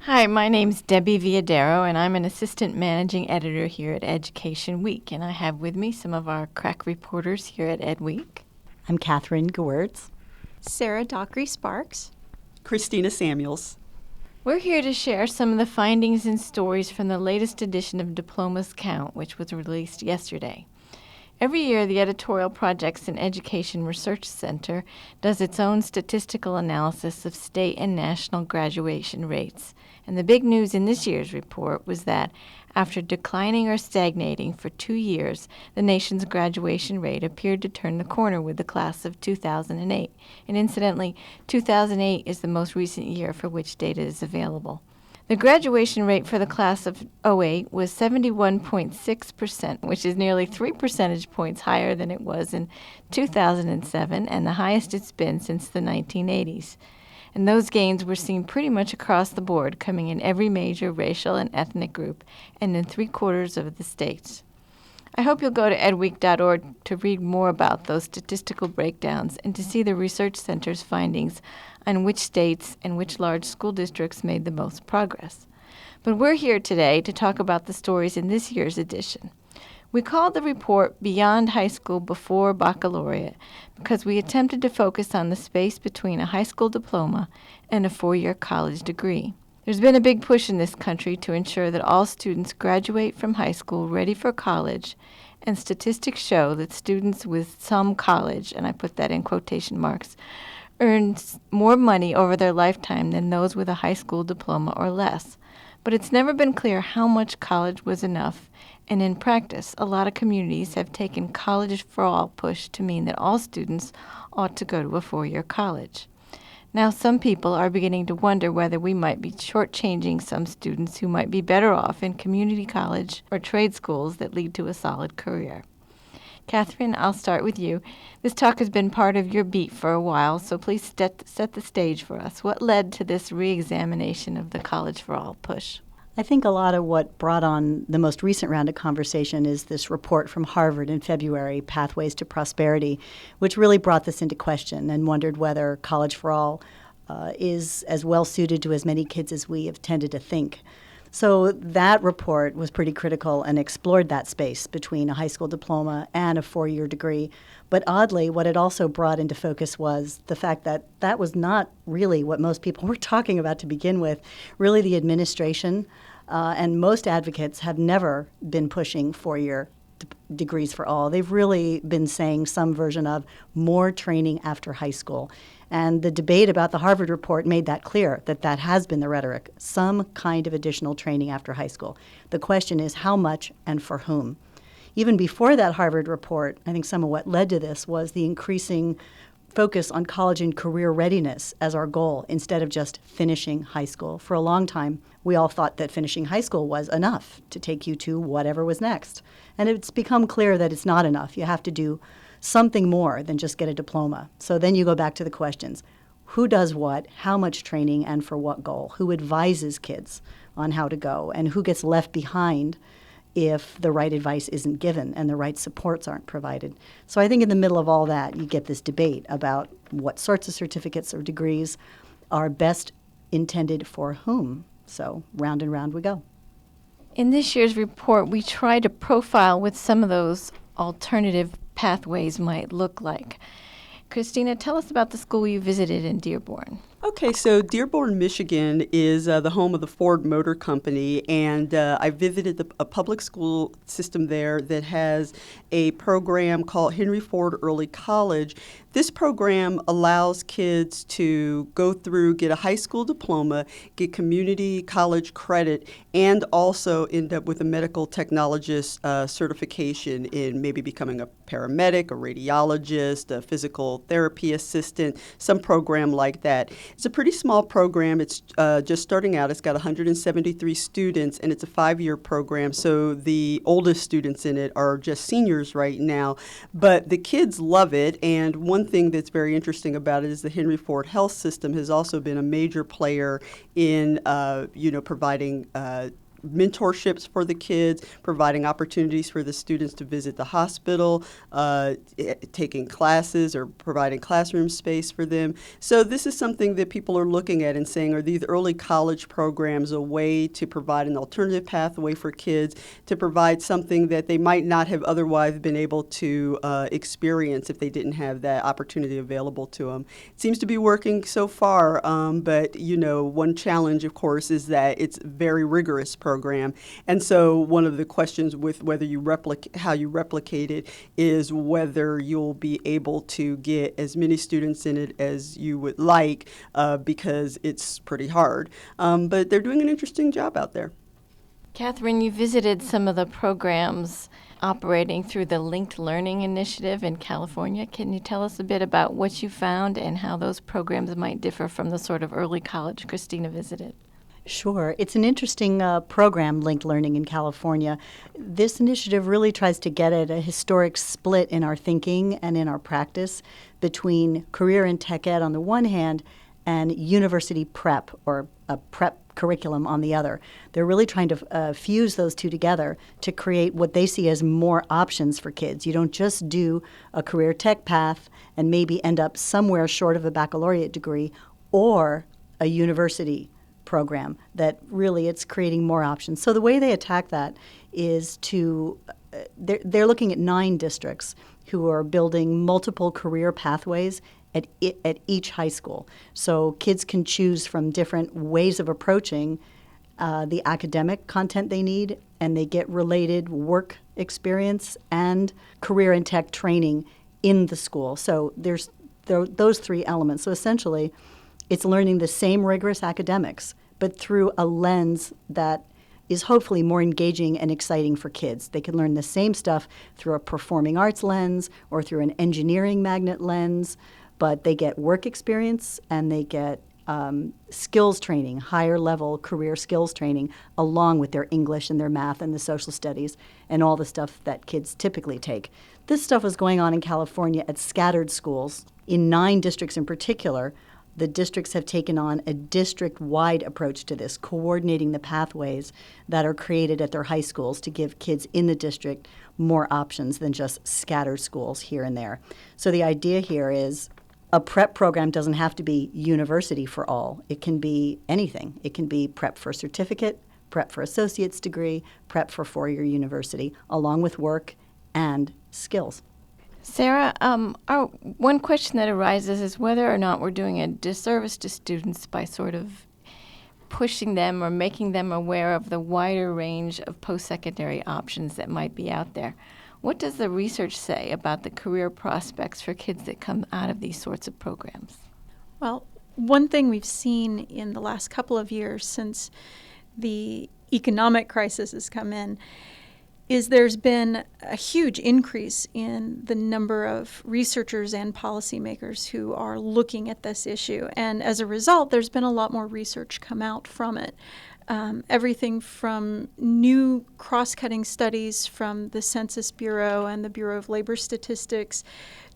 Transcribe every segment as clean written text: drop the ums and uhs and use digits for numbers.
Hi, my name's Debbie Villadero, and I'm an assistant managing editor here at Education Week. And I have with me some of our crack reporters here at Ed Week. I'm Catherine Gewirtz. Sarah Dockery-Sparks. Christina Samuels. We're here to share some of the findings and stories from the latest edition of Diplomas Count, which was released yesterday. Every year, the Editorial Projects and Education Research Center does its own statistical analysis of state and national graduation rates. And the big news in this year's report was that after declining or stagnating for 2 years, the nation's graduation rate appeared to turn the corner with the class of 2008. And incidentally, 2008 is the most recent year for which data is available. The graduation rate for the class of '08 was 71.6%, which is nearly 3 percentage points higher than it was in 2007 and the highest it's been since the 1980s. And those gains were seen pretty much across the board, coming in every major racial and ethnic group and in 3/4 of the states. I hope you'll go to edweek.org to read more about those statistical breakdowns and to see the research center's findings on which states and which large school districts made the most progress. But we're here today to talk about the stories in this year's edition. We called the report Beyond High School Before Baccalaureate because we attempted to focus on the space between a high school diploma and a 4-year college degree. There's been a big push in this country to ensure that all students graduate from high school ready for college, and statistics show that students with some college, and I put that in quotation marks, earn more money over their lifetime than those with a high school diploma or less. But it's never been clear how much college was enough, and in practice, a lot of communities have taken college for all push to mean that all students ought to go to a 4-year college. Now some people are beginning to wonder whether we might be shortchanging some students who might be better off in community college or trade schools that lead to a solid career. Catherine, I'll start with you. This talk has been part of your beat for a while, so please set the stage for us. What led to this re-examination of the College for All push? I think a lot of what brought on the most recent round of conversation is this report from Harvard in February, Pathways to Prosperity, which really brought this into question and wondered whether College for All is as well suited to as many kids as we have tended to think. So that report was pretty critical and explored that space between a high school diploma and a 4-year degree. But oddly, what it also brought into focus was the fact that that was not really what most people were talking about to begin with. Really, the administration and most advocates have never been pushing 4-year degrees for all. They've really been saying some version of more training after high school. And the debate about the Harvard report made that clear, that that has been the rhetoric, some kind of additional training after high school. The question is how much and for whom. Even before that Harvard report, I think some of what led to this was the increasing focus on college and career readiness as our goal instead of just finishing high school. For a long time, we all thought that finishing high school was enough to take you to whatever was next. And it's become clear that it's not enough. You have to do something more than just get a diploma. So then you go back to the questions. Who does what, how much training, and for what goal? Who advises kids on how to go? And who gets left behind if the right advice isn't given and the right supports aren't provided? So I think in the middle of all that, you get this debate about what sorts of certificates or degrees are best intended for whom. So round and round we go. In this year's report, we try to profile what some of those alternative pathways might look like. Christina, tell us about the school you visited in Dearborn. Okay, so Dearborn, Michigan is the home of the Ford Motor Company, and I visited a public school system there that has a program called Henry Ford Early College. This program allows kids to go through, get a high school diploma, get community college credit, and also end up with a medical technologist certification in maybe becoming a paramedic, a radiologist, a physical therapy assistant, some program like that. It's a pretty small program. It's just starting out. It's got 173 students, and it's a 5-year program, so the oldest students in it are just seniors right now. But the kids love it, and one thing that's very interesting about it is the Henry Ford Health System has also been a major player in, providing mentorships for the kids, providing opportunities for the students to visit the hospital, taking classes or providing classroom space for them. So this is something that people are looking at and saying, are these early college programs a way to provide an alternative pathway for kids to provide something that they might not have otherwise been able to experience if they didn't have that opportunity available to them. It seems to be working so far, but one challenge, of course, is that it's a very rigorous program. And so one of the questions with whether you how you replicate it is whether you'll be able to get as many students in it as you would like, because it's pretty hard. But they're doing an interesting job out there. Catherine, you visited some of the programs operating through the Linked Learning Initiative in California. Can you tell us a bit about what you found and how those programs might differ from the sort of early college Christina visited? Sure. It's an interesting program, Linked Learning in California. This initiative really tries to get at a historic split in our thinking and in our practice between career and tech ed on the one hand and university prep, or a prep curriculum on the other. They're really trying to fuse those two together to create what they see as more options for kids. You don't just do a career tech path and maybe end up somewhere short of a baccalaureate degree or a university program, that really it's creating more options. So the way they attack that is they're looking at 9 districts who are building multiple career pathways at each high school. So kids can choose from different ways of approaching the academic content they need, and they get related work experience and career and tech training in the school. So there's those 3 elements. So essentially, it's learning the same rigorous academics, but through a lens that is hopefully more engaging and exciting for kids. They can learn the same stuff through a performing arts lens or through an engineering magnet lens, but they get work experience and they get skills training, higher level career skills training, along with their English and their math and the social studies and all the stuff that kids typically take. This stuff was going on in California at scattered schools. In 9 districts in particular, the districts have taken on a district-wide approach to this, coordinating the pathways that are created at their high schools to give kids in the district more options than just scattered schools here and there. So the idea here is a prep program doesn't have to be university for all. It can be anything. It can be prep for certificate, prep for associate's degree, prep for 4-year university, along with work and skills. Sarah, one question that arises is whether or not we're doing a disservice to students by sort of pushing them or making them aware of the wider range of post-secondary options that might be out there. What does the research say about the career prospects for kids that come out of these sorts of programs? Well, one thing we've seen in the last couple of years since the economic crisis has come in is there's been a huge increase in the number of researchers and policymakers who are looking at this issue. And as a result, there's been a lot more research come out from it. Everything from new cross-cutting studies from the Census Bureau and the Bureau of Labor Statistics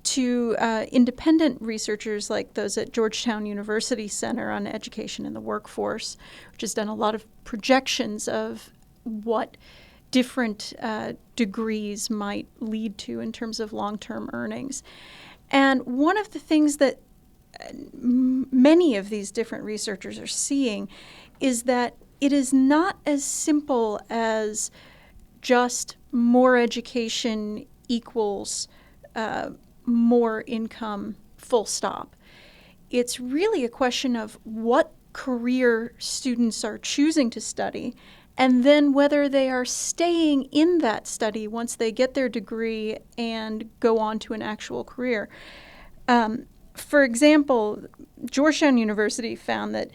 to independent researchers like those at Georgetown University Center on Education in the Workforce, which has done a lot of projections of what different degrees might lead to in terms of long-term earnings. And one of the things that many of these different researchers are seeing is that it is not as simple as just more education equals more income, full stop. It's really a question of what career students are choosing to study, and then whether they are staying in that study once they get their degree and go on to an actual career. For example, Georgetown University found that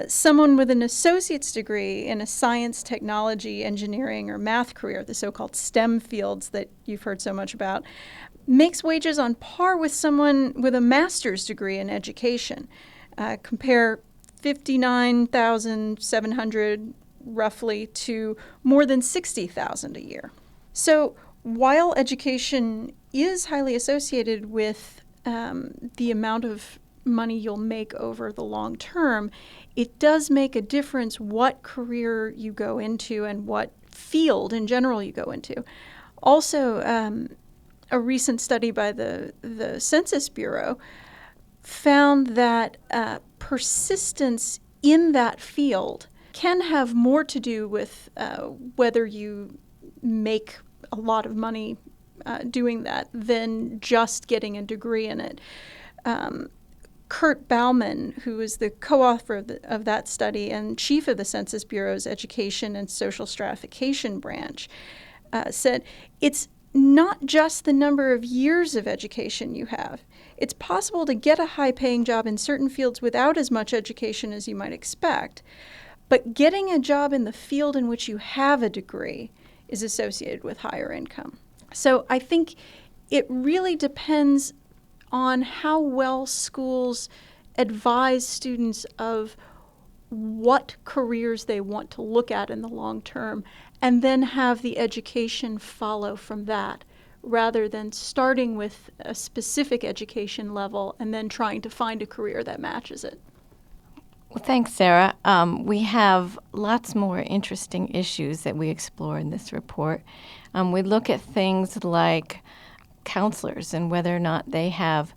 someone with an associate's degree in a science, technology, engineering, or math career, the so-called STEM fields that you've heard so much about, makes wages on par with someone with a master's degree in education. Compare $59,700 roughly to more than $60,000 a year. So while education is highly associated with the amount of money you'll make over the long term, it does make a difference what career you go into and what field in general you go into. Also, a recent study by the Census Bureau found that persistence in that field can have more to do with whether you make a lot of money doing that than just getting a degree in it. Kurt Bauman, who is the co-author of that study and chief of the Census Bureau's Education and Social Stratification branch, said it's not just the number of years of education you have. It's possible to get a high-paying job in certain fields without as much education as you might expect, but getting a job in the field in which you have a degree is associated with higher income. So I think it really depends on how well schools advise students of what careers they want to look at in the long term, and then have the education follow from that, rather than starting with a specific education level and then trying to find a career that matches it. Well, thanks, Sarah. We have lots more interesting issues that we explore in this report. We look at things like counselors and whether or not they have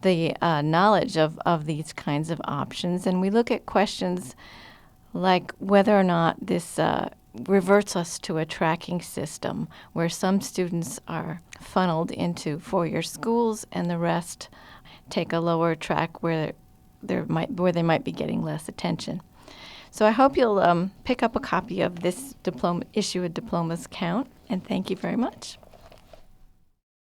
the knowledge of these kinds of options. And we look at questions like whether or not this reverts us to a tracking system where some students are funneled into four-year schools and the rest take a lower track where they might be getting less attention. So I hope you'll pick up a copy of this issue of Diplomas Count, and thank you very much.